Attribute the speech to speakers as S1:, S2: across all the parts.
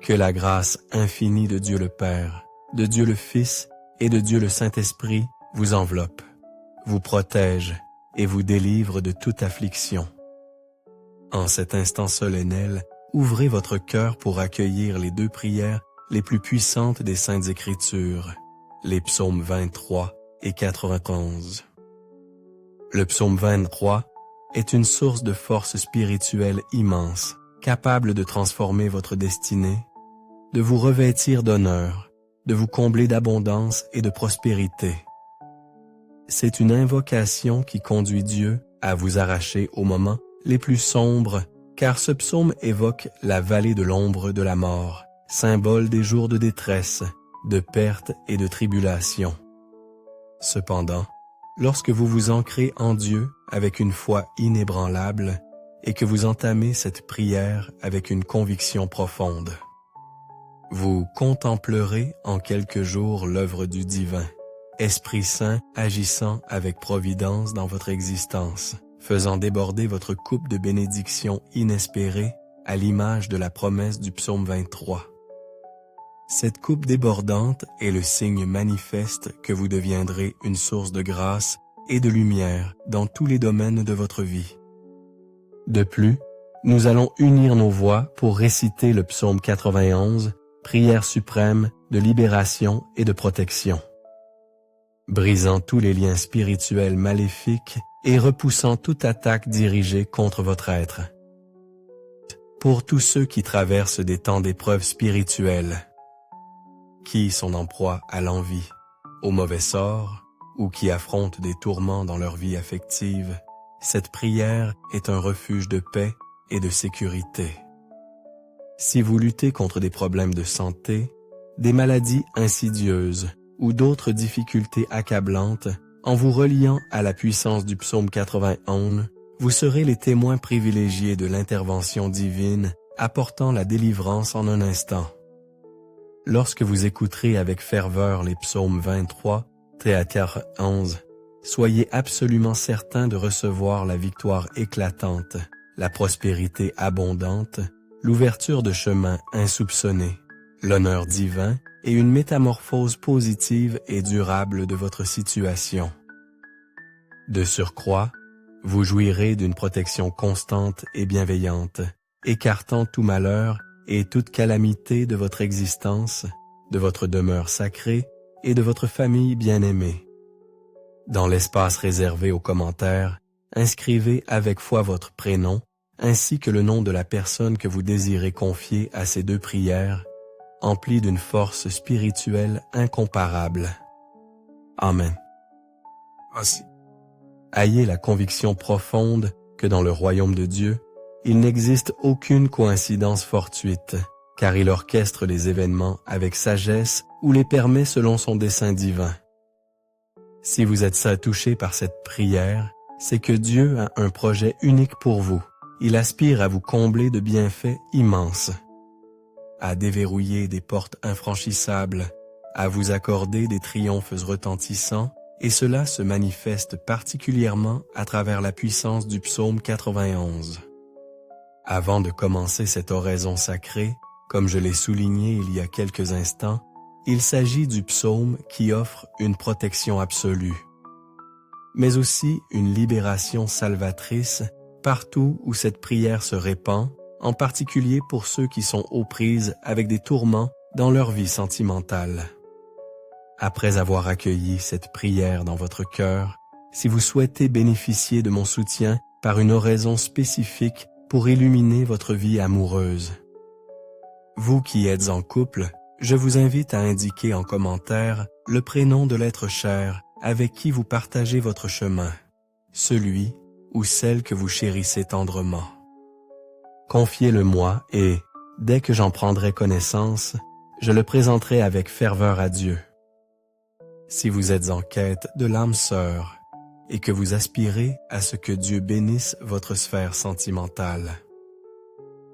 S1: Que la grâce infinie de Dieu le Père, de Dieu le Fils et de Dieu le Saint-Esprit vous enveloppe, vous protège et vous délivre de toute affliction. En cet instant solennel, ouvrez votre cœur pour accueillir les deux prières les plus puissantes des Saintes Écritures, les psaumes 23 et 91. Le psaume 23 est une source de force spirituelle immense, capable de transformer votre destinée, de vous revêtir d'honneur, de vous combler d'abondance et de prospérité. C'est une invocation qui conduit Dieu à vous arracher aux moments les plus sombres, car ce psaume évoque la vallée de l'ombre de la mort, symbole des jours de détresse, de perte et de tribulation. Cependant, lorsque vous vous ancrez en Dieu avec une foi inébranlable et que vous entamez cette prière avec une conviction profonde, vous contemplerez en quelques jours l'œuvre du divin, Esprit Saint agissant avec providence dans votre existence, faisant déborder votre coupe de bénédictions inespérées à l'image de la promesse du psaume 23. Cette coupe débordante est le signe manifeste que vous deviendrez une source de grâce et de lumière dans tous les domaines de votre vie. De plus, nous allons unir nos voix pour réciter le psaume 91, prière suprême de libération et de protection. Brisant tous les liens spirituels maléfiques et repoussant toute attaque dirigée contre votre être. Pour tous ceux qui traversent des temps d'épreuves spirituelles, qui sont en proie à l'envie, au mauvais sort, ou qui affrontent des tourments dans leur vie affective, cette prière est un refuge de paix et de sécurité. Si vous luttez contre des problèmes de santé, des maladies insidieuses ou d'autres difficultés accablantes, en vous reliant à la puissance du psaume 91, vous serez les témoins privilégiés de l'intervention divine apportant la délivrance en un instant. Lorsque vous écouterez avec ferveur les psaumes 23 et 41, soyez absolument certain de recevoir la victoire éclatante, la prospérité abondante, l'ouverture de chemins insoupçonnés, l'honneur divin et une métamorphose positive et durable de votre situation. De surcroît, vous jouirez d'une protection constante et bienveillante, écartant tout malheur et toute calamité de votre existence, de votre demeure sacrée et de votre famille bien-aimée. Dans l'espace réservé aux commentaires, inscrivez avec foi votre prénom, ainsi que le nom de la personne que vous désirez confier à ces deux prières, empli d'une force spirituelle incomparable. Amen. Ainsi, ayez la conviction profonde que dans le royaume de Dieu, il n'existe aucune coïncidence fortuite, car il orchestre les événements avec sagesse ou les permet selon son dessein divin. Si vous êtes touché par cette prière, c'est que Dieu a un projet unique pour vous. Il aspire à vous combler de bienfaits immenses, à déverrouiller des portes infranchissables, à vous accorder des triomphes retentissants, et cela se manifeste particulièrement à travers la puissance du psaume 91. Avant de commencer cette oraison sacrée, comme je l'ai souligné il y a quelques instants, il s'agit du psaume qui offre une protection absolue, mais aussi une libération salvatrice partout où cette prière se répand, en particulier pour ceux qui sont aux prises avec des tourments dans leur vie sentimentale. Après avoir accueilli cette prière dans votre cœur, si vous souhaitez bénéficier de mon soutien par une oraison spécifique pour illuminer votre vie amoureuse, vous qui êtes en couple, je vous invite à indiquer en commentaire le prénom de l'être cher avec qui vous partagez votre chemin, celui ou celle que vous chérissez tendrement. Confiez-le-moi et, dès que j'en prendrai connaissance, je le présenterai avec ferveur à Dieu. Si vous êtes en quête de l'âme sœur et que vous aspirez à ce que Dieu bénisse votre sphère sentimentale,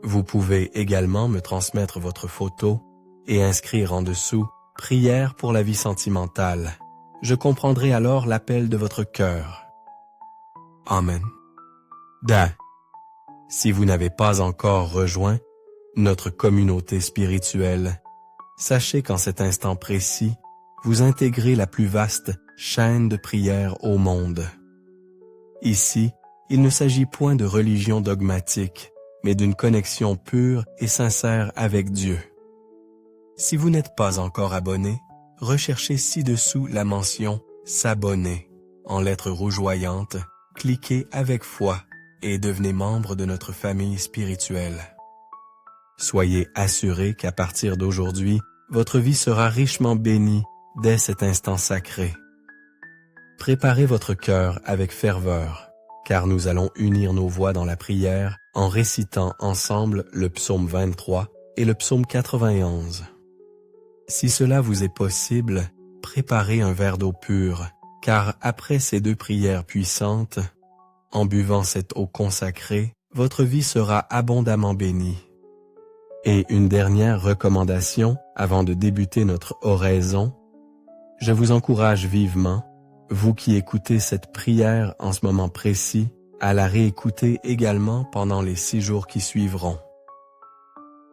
S1: vous pouvez également me transmettre votre photo et inscrire en dessous « Prière pour la vie sentimentale ». Je comprendrai alors l'appel de votre cœur. Amen. Si vous n'avez pas encore rejoint notre communauté spirituelle, sachez qu'en cet instant précis, vous intégrez la plus vaste chaîne de prière au monde. Ici, il ne s'agit point de religion dogmatique, mais d'une connexion pure et sincère avec Dieu. Si vous n'êtes pas encore abonné, recherchez ci-dessous la mention « S'abonner » en lettres rougeoyantes, cliquez avec foi et devenez membre de notre famille spirituelle. Soyez assurés qu'à partir d'aujourd'hui, votre vie sera richement bénie dès cet instant sacré. Préparez votre cœur avec ferveur, car nous allons unir nos voix dans la prière en récitant ensemble le psaume 23 et le psaume 91. Si cela vous est possible, préparez un verre d'eau pure, car après ces deux prières puissantes, en buvant cette eau consacrée, votre vie sera abondamment bénie. Et une dernière recommandation avant de débuter notre oraison, je vous encourage vivement, vous qui écoutez cette prière en ce moment précis, à la réécouter également pendant les 6 jours qui suivront.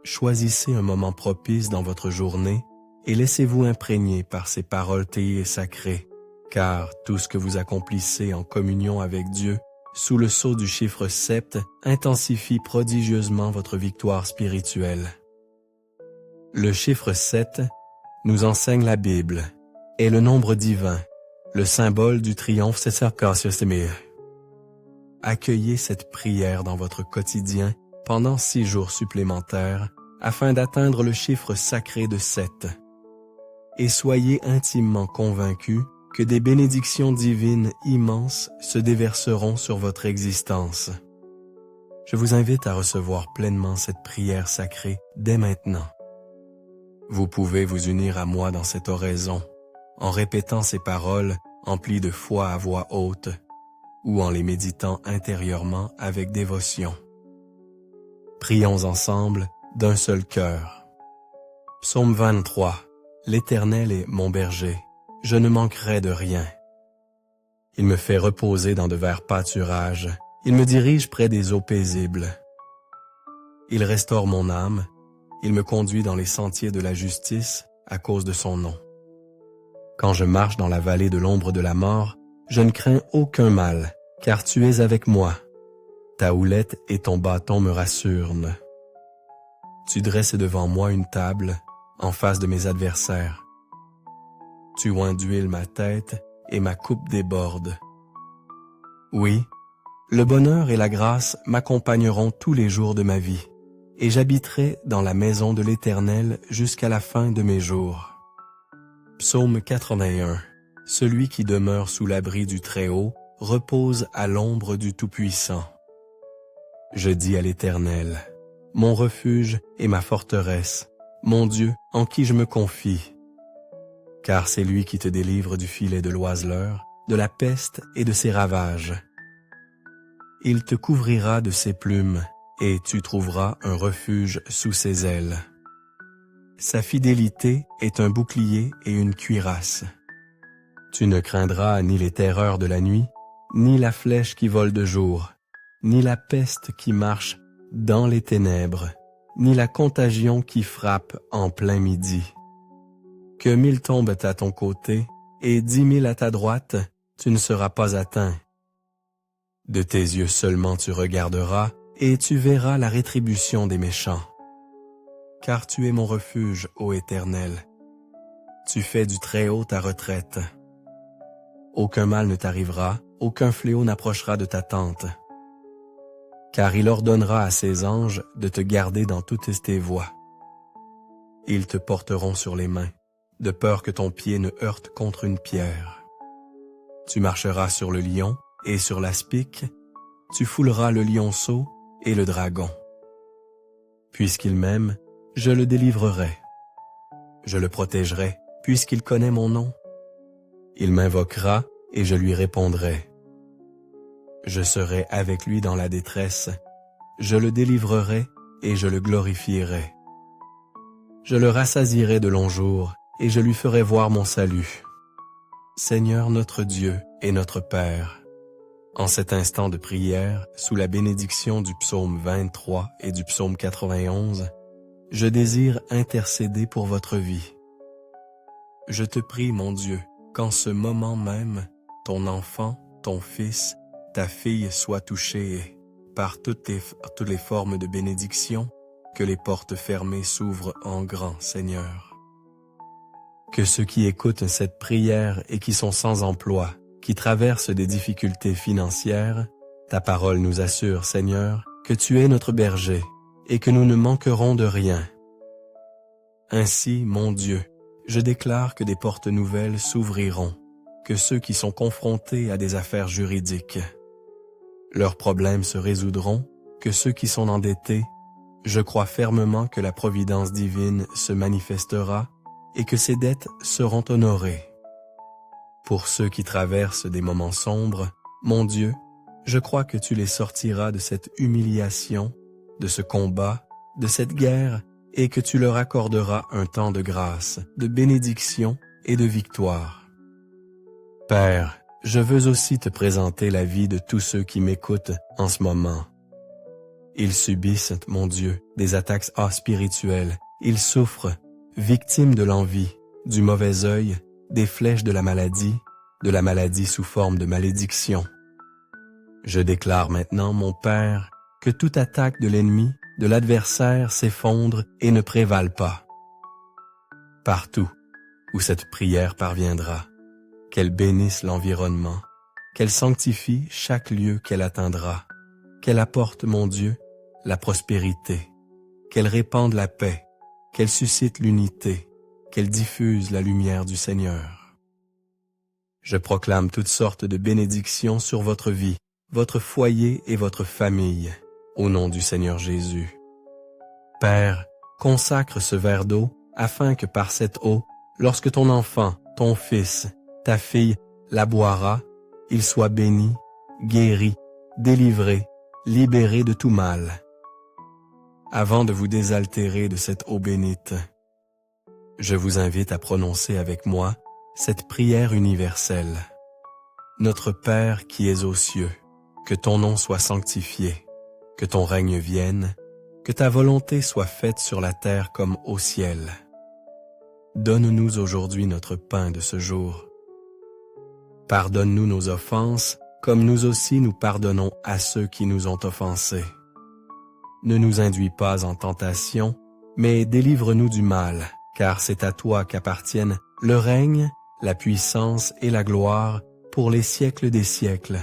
S1: Choisissez un moment propice dans votre journée et laissez-vous imprégner par ces paroles théiées sacrées, car tout ce que vous accomplissez en communion avec Dieu, sous le sceau du chiffre 7, intensifie prodigieusement votre victoire spirituelle. Le chiffre 7, nous enseigne la Bible, est le nombre divin, le symbole du triomphe Cassius. Accueillez cette prière dans votre quotidien pendant 6 jours supplémentaires afin d'atteindre le chiffre sacré de 7. Et soyez intimement convaincus que des bénédictions divines immenses se déverseront sur votre existence. Je vous invite à recevoir pleinement cette prière sacrée dès maintenant. Vous pouvez vous unir à moi dans cette oraison, en répétant ces paroles emplies de foi à voix haute, ou en les méditant intérieurement avec dévotion. Prions ensemble d'un seul cœur. Psaume 23. L'Éternel est mon berger, je ne manquerai de rien. Il me fait reposer dans de verts pâturages, il me dirige près des eaux paisibles. Il restaure mon âme, il me conduit dans les sentiers de la justice à cause de son nom. Quand je marche dans la vallée de l'ombre de la mort, je ne crains aucun mal, car tu es avec moi. Ta houlette et ton bâton me rassurent. Tu dresses devant moi une table, en face de mes adversaires. Tu oins d'huile ma tête et ma coupe déborde. Oui, le bonheur et la grâce m'accompagneront tous les jours de ma vie, et j'habiterai dans la maison de l'Éternel jusqu'à la fin de mes jours. Psaume 81. Celui qui demeure sous l'abri du Très-Haut repose à l'ombre du Tout-Puissant. Je dis à l'Éternel, mon refuge et ma forteresse, mon Dieu en qui je me confie. Car c'est lui qui te délivre du filet de l'oiseleur, de la peste et de ses ravages. Il te couvrira de ses plumes, et tu trouveras un refuge sous ses ailes. Sa fidélité est un bouclier et une cuirasse. Tu ne craindras ni les terreurs de la nuit, ni la flèche qui vole de jour, ni la peste qui marche dans les ténèbres, ni la contagion qui frappe en plein midi. Que 1000 tombent à ton côté et 10 000 à ta droite, tu ne seras pas atteint. De tes yeux seulement tu regarderas et tu verras la rétribution des méchants. Car tu es mon refuge, ô Éternel. Tu fais du Très-Haut ta retraite. Aucun mal ne t'arrivera, aucun fléau n'approchera de ta tente. Car il ordonnera à ses anges de te garder dans toutes tes voies. Ils te porteront sur les mains, de peur que ton pied ne heurte contre une pierre. Tu marcheras sur le lion et sur l'aspic, tu fouleras le lionceau et le dragon. Puisqu'il m'aime, je le délivrerai. Je le protégerai, puisqu'il connaît mon nom. Il m'invoquera et je lui répondrai. Je serai avec lui dans la détresse. Je le délivrerai et je le glorifierai. Je le rassasierai de longs jours et je lui ferai voir mon salut. Seigneur notre Dieu et notre Père, en cet instant de prière, sous la bénédiction du psaume 23 et du psaume 91, je désire intercéder pour votre vie. Je te prie, mon Dieu, qu'en ce moment même, ton enfant, ton fils, ta fille soient touchés par toutes les formes de bénédiction, que les portes fermées s'ouvrent en grand, Seigneur. Que ceux qui écoutent cette prière et qui sont sans emploi, qui traversent des difficultés financières, ta parole nous assure, Seigneur, que tu es notre berger et que nous ne manquerons de rien. Ainsi, mon Dieu, je déclare que des portes nouvelles s'ouvriront, que ceux qui sont confrontés à des affaires juridiques, leurs problèmes se résoudront, que ceux qui sont endettés, je crois fermement que la providence divine se manifestera et que ces dettes seront honorées. Pour ceux qui traversent des moments sombres, mon Dieu, je crois que tu les sortiras de cette humiliation, de ce combat, de cette guerre, et que tu leur accorderas un temps de grâce, de bénédiction et de victoire. Père, je veux aussi te présenter la vie de tous ceux qui m'écoutent en ce moment. Ils subissent, mon Dieu, des attaques spirituelles. Ils souffrent, victimes de l'envie, du mauvais œil, des flèches de la maladie sous forme de malédiction. Je déclare maintenant, mon Père, que toute attaque de l'ennemi, de l'adversaire s'effondre et ne prévale pas. Partout où cette prière parviendra, qu'elle bénisse l'environnement, qu'elle sanctifie chaque lieu qu'elle atteindra, qu'elle apporte, mon Dieu, la prospérité, qu'elle répande la paix, qu'elle suscite l'unité, qu'elle diffuse la lumière du Seigneur. Je proclame toutes sortes de bénédictions sur votre vie, votre foyer et votre famille, au nom du Seigneur Jésus. Père, consacre ce verre d'eau afin que par cette eau, lorsque ton enfant, ton fils, ta fille la boira, il soit béni, guéri, délivré, libéré de tout mal. Avant de vous désaltérer de cette eau bénite, je vous invite à prononcer avec moi cette prière universelle. Notre Père qui es aux cieux, que ton nom soit sanctifié, que ton règne vienne, que ta volonté soit faite sur la terre comme au ciel. Donne-nous aujourd'hui notre pain de ce jour. Pardonne-nous nos offenses, comme nous aussi nous pardonnons à ceux qui nous ont offensés. Ne nous induis pas en tentation, mais délivre-nous du mal, car c'est à toi qu'appartiennent le règne, la puissance et la gloire pour les siècles des siècles.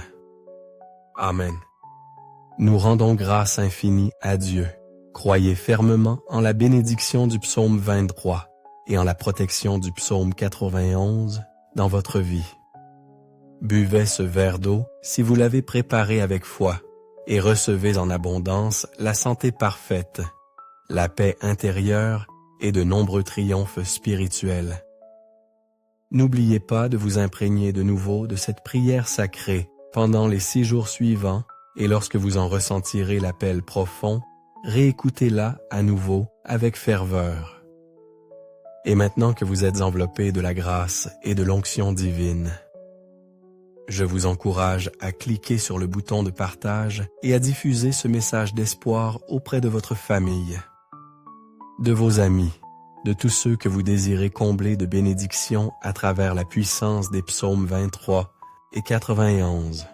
S1: Amen. Nous rendons grâce infinie à Dieu. Croyez fermement en la bénédiction du psaume 23 et en la protection du psaume 91 dans votre vie. Buvez ce verre d'eau si vous l'avez préparé avec foi et recevez en abondance la santé parfaite, la paix intérieure et de nombreux triomphes spirituels. N'oubliez pas de vous imprégner de nouveau de cette prière sacrée pendant les 6 jours suivants et lorsque vous en ressentirez l'appel profond, réécoutez-la à nouveau avec ferveur. Et maintenant que vous êtes enveloppés de la grâce et de l'onction divine, je vous encourage à cliquer sur le bouton de partage et à diffuser ce message d'espoir auprès de votre famille, de vos amis, de tous ceux que vous désirez combler de bénédictions à travers la puissance des psaumes 23 et 91.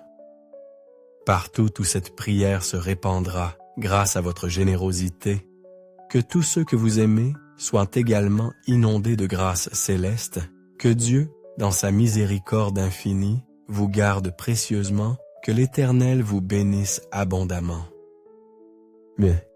S1: Partout où cette prière se répandra grâce à votre générosité, que tous ceux que vous aimez soient également inondés de grâce céleste, que Dieu, dans sa miséricorde infinie, vous garde précieusement, que l'Éternel vous bénisse abondamment. Mais